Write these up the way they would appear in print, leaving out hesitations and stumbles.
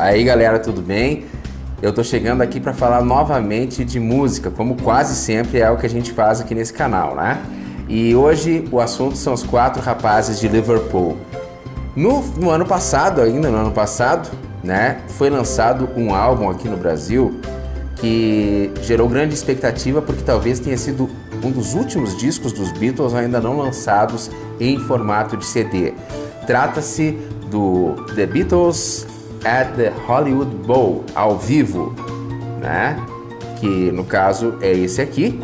Aí galera, tudo bem? Eu tô chegando aqui para falar novamente de música, como quase sempre é o que a gente faz aqui nesse canal, né? E hoje o assunto são os 4 rapazes de Liverpool. No ano passado, né, foi lançado um álbum aqui no Brasil que gerou grande expectativa porque talvez tenha sido um dos últimos discos dos Beatles ainda não lançados em formato de CD. Trata-se do The Beatles at the Hollywood Bowl, ao vivo, né? Que no caso é esse aqui.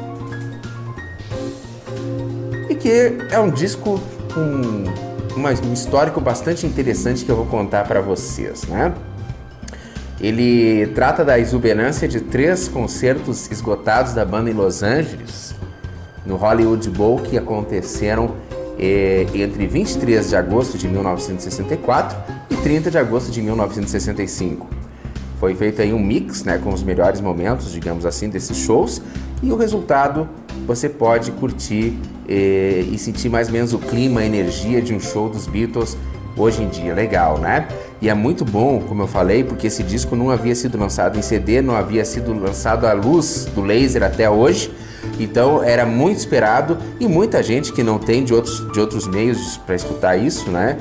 E que é um disco com um histórico bastante interessante que eu vou contar para vocês, né? Ele trata da exuberância de 3 concertos esgotados da banda em Los Angeles, no Hollywood Bowl, que aconteceram entre 23 de agosto de 1964 e 30 de agosto de 1965. Foi feito aí um mix, né, com os melhores momentos, digamos assim, desses shows, e o resultado você pode curtir e sentir mais ou menos o clima, a energia de um show dos Beatles hoje em dia. Legal, né? E é muito bom, como eu falei, porque esse disco não havia sido lançado em CD, não havia sido lançado à luz do laser até hoje. Então era muito esperado e muita gente que não tem de outros meios para escutar isso, né?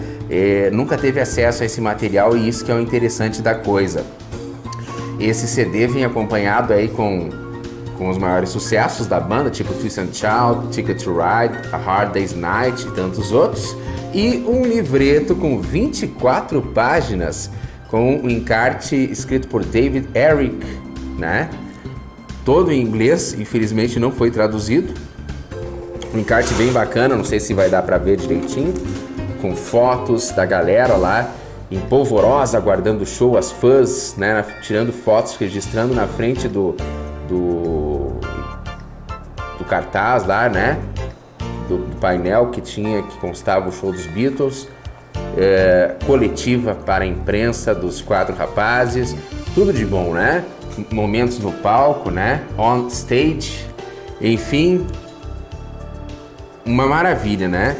Nunca teve acesso a esse material, e isso que é o interessante da coisa. Esse CD vem acompanhado aí com os maiores sucessos da banda, tipo Twist and Shout, Ticket to Ride, A Hard Day's Night e tantos outros. E um livreto com 24 páginas com um encarte escrito por David Eric, né? Todo em inglês, infelizmente não foi traduzido. Um encarte bem bacana, não sei se vai dar para ver direitinho, com fotos da galera lá em polvorosa, aguardando o show, as fãs, né, tirando fotos, registrando na frente do cartaz lá, né, do painel que constava o show dos Beatles, coletiva para a imprensa dos 4 rapazes, tudo de bom, né? Momentos no palco, né? On stage, enfim, uma maravilha, né?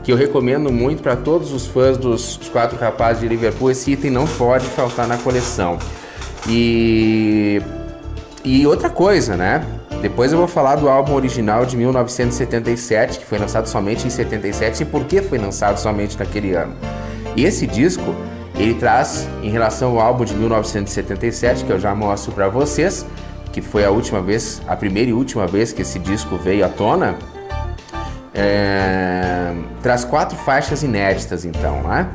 Que eu recomendo muito para todos os fãs dos 4 rapazes de Liverpool. Esse item não pode faltar na coleção. E outra coisa, né? Depois eu vou falar do álbum original de 1977, que foi lançado somente em 77, e por que foi lançado somente naquele ano. E esse disco, ele traz, em relação ao álbum de 1977, que eu já mostro para vocês, que foi a primeira e última vez que esse disco veio à tona, traz 4 faixas inéditas, então, né?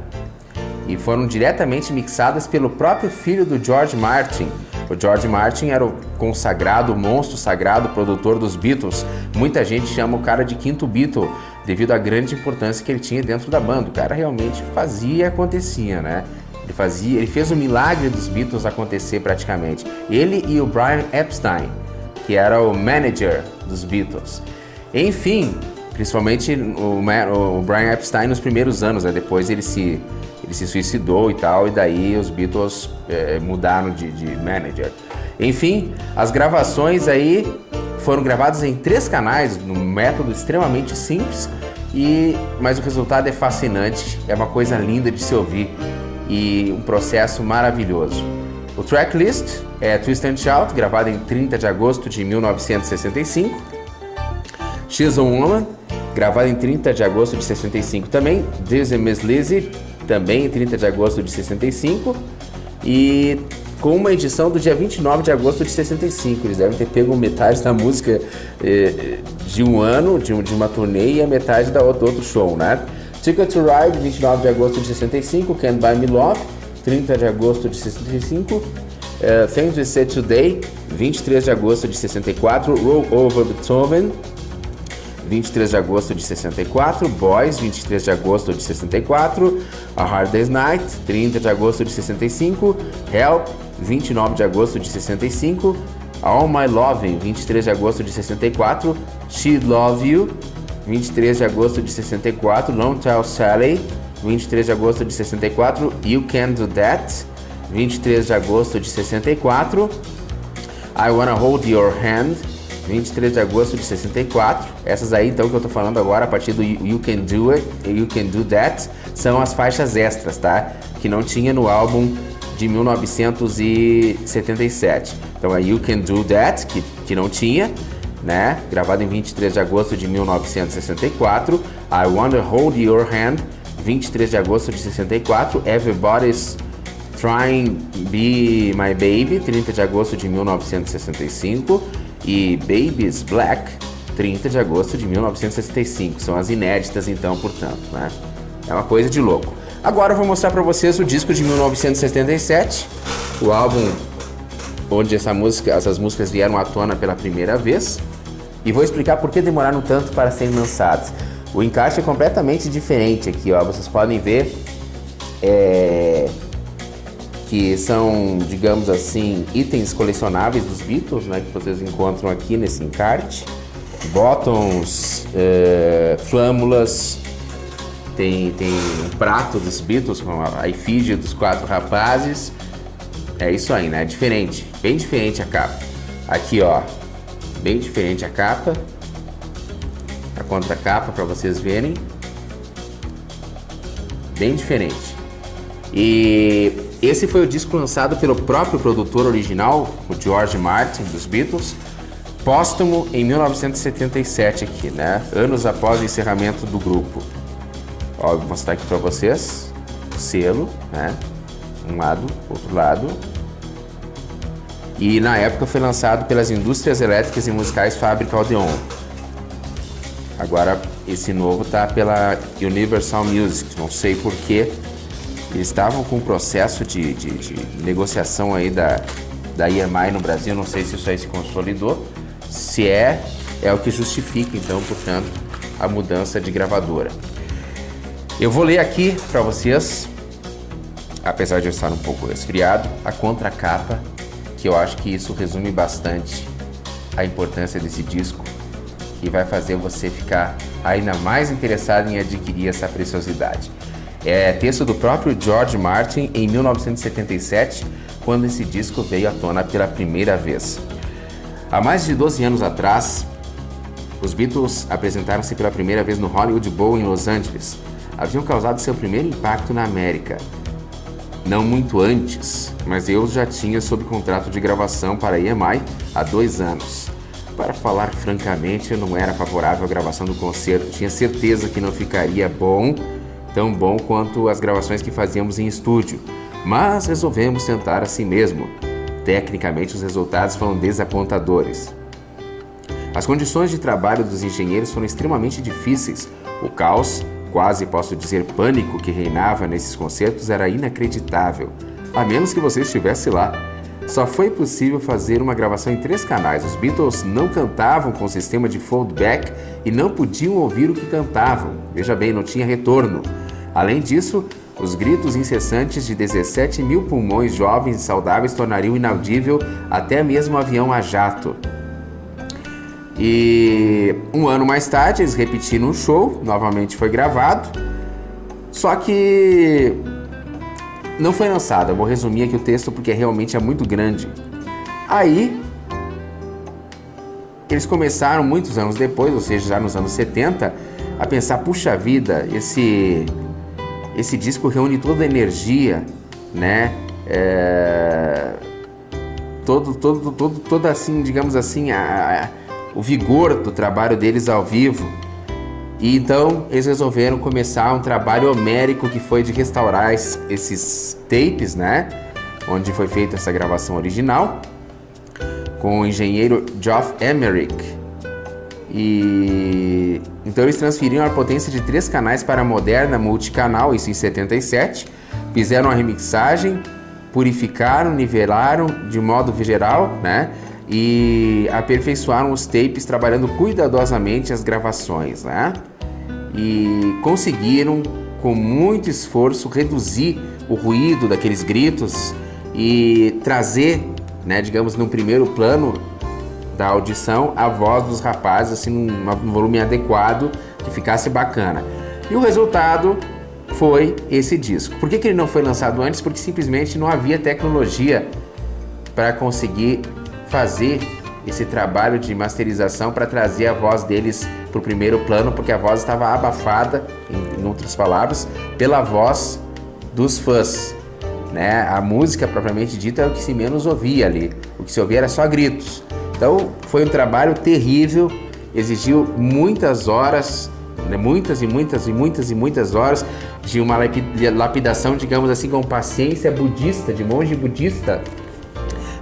E foram diretamente mixadas pelo próprio filho do George Martin. O George Martin era o consagrado, o monstro sagrado, produtor dos Beatles. Muita gente chama o cara de 5º Beatle, devido à grande importância que ele tinha dentro da banda. O cara realmente fazia e acontecia, né? Ele fez o milagre dos Beatles acontecer praticamente. Ele e o Brian Epstein, que era o manager dos Beatles. Enfim, principalmente o Brian Epstein nos primeiros anos, né? Depois ele se suicidou e tal, e daí os Beatles mudaram de manager. Enfim, as gravações aí foram gravadas em 3 canais, num método extremamente simples, mas o resultado é fascinante, é uma coisa linda de se ouvir e um processo maravilhoso. O tracklist é Twist and Shout, gravado em 30 de agosto de 1965. She's a Woman, gravado em 30 de agosto de 65 também. This is Miss Lizzie, também em 30 de agosto de 65, e com uma edição do dia 29 de agosto de 65. Eles devem ter pego metade da música de um ano, de uma turnê, e a metade da outro show, né? Ticket to Ride, 29 de agosto de 65, Can't Buy Me Love, 30 de agosto de 65, Things We Said Today, 23 de agosto de 64, Roll Over Beethoven, 23 de agosto de 64, Boys, 23 de agosto de 64, A Hard Day's Night, 30 de agosto de 65, Help, 29 de agosto de 65, All My Loving, 23 de agosto de 64, She'd Love You, 23 de agosto de 64, Don't Tell Sally, 23 de agosto de 64, You Can Do That, 23 de agosto de 64, I Wanna Hold Your Hand, 23 de agosto de 64. Essas aí então que eu tô falando agora, a partir do You Can Do It, You Can Do That, são as faixas extras, tá? Que não tinha no álbum de 1977. Então é You Can Do That, que não tinha, né? Gravado em 23 de agosto de 1964. I Wanna Hold Your Hand, 23 de agosto de 64. Everybody's Trying Be My Baby, 30 de agosto de 1965. E Baby's Black, 30 de agosto de 1965. São as inéditas, então, portanto, né? É uma coisa de louco. Agora eu vou mostrar pra vocês o disco de 1977, o álbum onde essas músicas vieram à tona pela primeira vez, e vou explicar por que demoraram tanto para serem lançadas. O encaixe é completamente diferente aqui, ó. Vocês podem ver que são, digamos assim, itens colecionáveis dos Beatles, né, que vocês encontram aqui nesse encarte. Bottoms, flâmulas, tem um prato dos Beatles com a efígie dos 4 rapazes. É isso aí, né? Diferente, bem diferente a capa. Aqui, ó, bem diferente a capa. A contracapa para vocês verem. Bem diferente. E esse foi o disco lançado pelo próprio produtor original, o George Martin, dos Beatles, póstumo em 1977 aqui, né? Anos após o encerramento do grupo. Ó, vou mostrar aqui para vocês o selo, né? Um lado, outro lado. E na época foi lançado pelas Indústrias Elétricas e Musicais Fábrica Odeon. Agora esse novo tá pela Universal Music, não sei porquê. Eles estavam com um processo de negociação aí da EMI no Brasil, não sei se isso aí se consolidou. Se é o que justifica, então, portanto, a mudança de gravadora. Eu vou ler aqui para vocês, apesar de eu estar um pouco resfriado, a contracapa, que eu acho que isso resume bastante a importância desse disco e vai fazer você ficar ainda mais interessado em adquirir essa preciosidade. É texto do próprio George Martin em 1977, quando esse disco veio à tona pela primeira vez. Há mais de 12 anos atrás, os Beatles apresentaram-se pela primeira vez no Hollywood Bowl em Los Angeles. Haviam causado seu primeiro impacto na América. Não muito antes, mas eu já tinha sob contrato de gravação para a EMI há 2 anos. Para falar francamente, eu não era favorável à gravação do concerto. Tinha certeza que não ficaria bom, tão bom quanto as gravações que fazíamos em estúdio. Mas resolvemos tentar assim mesmo. Tecnicamente, os resultados foram desapontadores. As condições de trabalho dos engenheiros foram extremamente difíceis. O caos, quase posso dizer pânico, que reinava nesses concertos era inacreditável, a menos que você estivesse lá. Só foi possível fazer uma gravação em 3 canais. Os Beatles não cantavam com sistema de foldback e não podiam ouvir o que cantavam. Veja bem, não tinha retorno. Além disso, os gritos incessantes de 17 mil pulmões jovens e saudáveis tornariam inaudível até mesmo um avião a jato. E 1 ano mais tarde, eles repetiram o show, novamente foi gravado, só que não foi lançado. Eu vou resumir aqui o texto porque realmente é muito grande. Aí, eles começaram muitos anos depois, ou seja, já nos anos 70, a pensar, puxa vida, esse disco reúne toda a energia, né? Toda assim, digamos assim, o vigor do trabalho deles ao vivo. E então eles resolveram começar um trabalho homérico que foi de restaurar esses tapes, né? Onde foi feita essa gravação original com o engenheiro Geoff Emerick. E então eles transferiram a potência de 3 canais para a moderna multicanal, isso em 77. Fizeram a remixagem, purificaram, nivelaram de modo geral, né? E aperfeiçoaram os tapes, trabalhando cuidadosamente as gravações, né? E conseguiram, com muito esforço, reduzir o ruído daqueles gritos e trazer, né, digamos, num primeiro plano da audição, a voz dos rapazes, assim, num volume adequado, que ficasse bacana. E o resultado foi esse disco. Por que ele não foi lançado antes? Porque simplesmente não havia tecnologia para conseguir fazer esse trabalho de masterização para trazer a voz deles para o primeiro plano, porque a voz estava abafada, em outras palavras, pela voz dos fãs. né? A música propriamente dita é o que se menos ouvia ali, o que se ouvia era só gritos. Então foi um trabalho terrível, exigiu muitas horas, né? Muitas horas de uma lapidação, digamos assim, com paciência budista, de monge budista,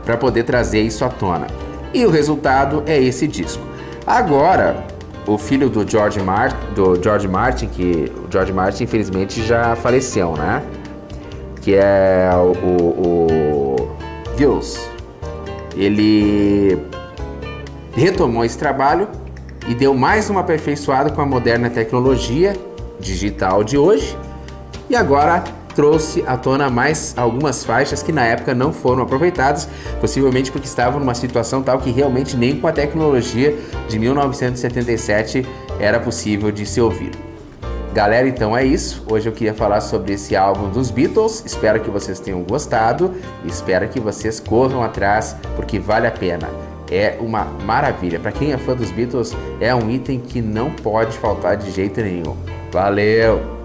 para poder trazer isso à tona. E o resultado é esse disco. Agora, o filho do George Martin, que o George Martin infelizmente já faleceu, né? Que é o Gilles. Ele retomou esse trabalho e deu mais uma aperfeiçoada com a moderna tecnologia digital de hoje. E agora trouxe à tona mais algumas faixas que na época não foram aproveitadas, possivelmente porque estavam numa situação tal que realmente nem com a tecnologia de 1977 era possível de se ouvir. Galera, então é isso. Hoje eu queria falar sobre esse álbum dos Beatles. Espero que vocês tenham gostado e espero que vocês corram atrás, porque vale a pena. É uma maravilha. Para quem é fã dos Beatles, é um item que não pode faltar de jeito nenhum. Valeu!